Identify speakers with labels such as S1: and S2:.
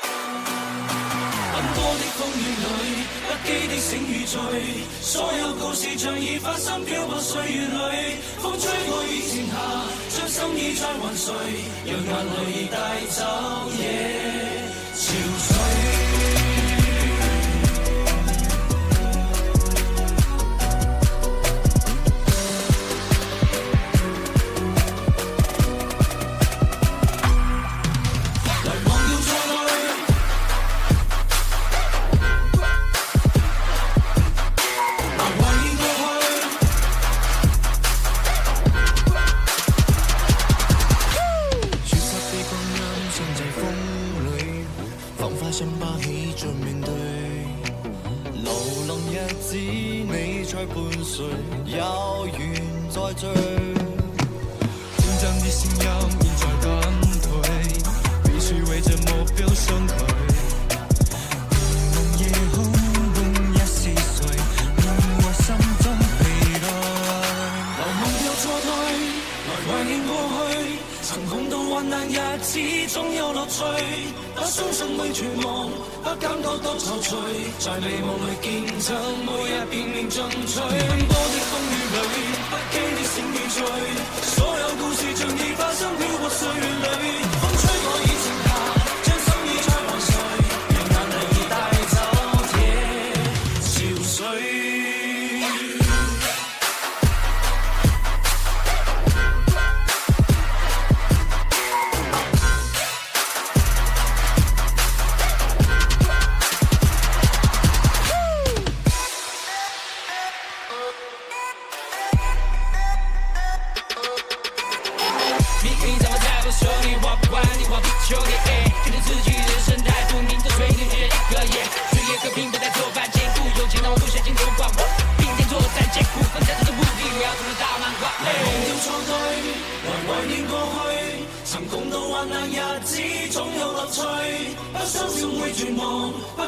S1: 奔波的風雨裏，不羈的醒與醉，所有故事像已發生，漂泊歲月裏，風吹過雨前下，將心意再還誰，讓眼淚帶走夜潮水。
S2: 想把起盡面對，流浪日子你在伴隨，有緣再聚。緊張的聲音現在減退，必須為這目標相距。茫茫夜空夢一是誰，令我心中疲累。
S1: 流夢又錯退，來懷念過去，曾共度患難日子總有樂趣。不相信會絕望，不感覺到憔悴，在美夢裏見證每日拼命進取。奔波的風雨裏，不羈的醒與醉，所有故事像已發生，飄泊歲月裏，風吹過已靜下，將心意再還誰，讓眼淚帶走夜潮水。曾共度患難日子總有樂趣，不相信會絕望，不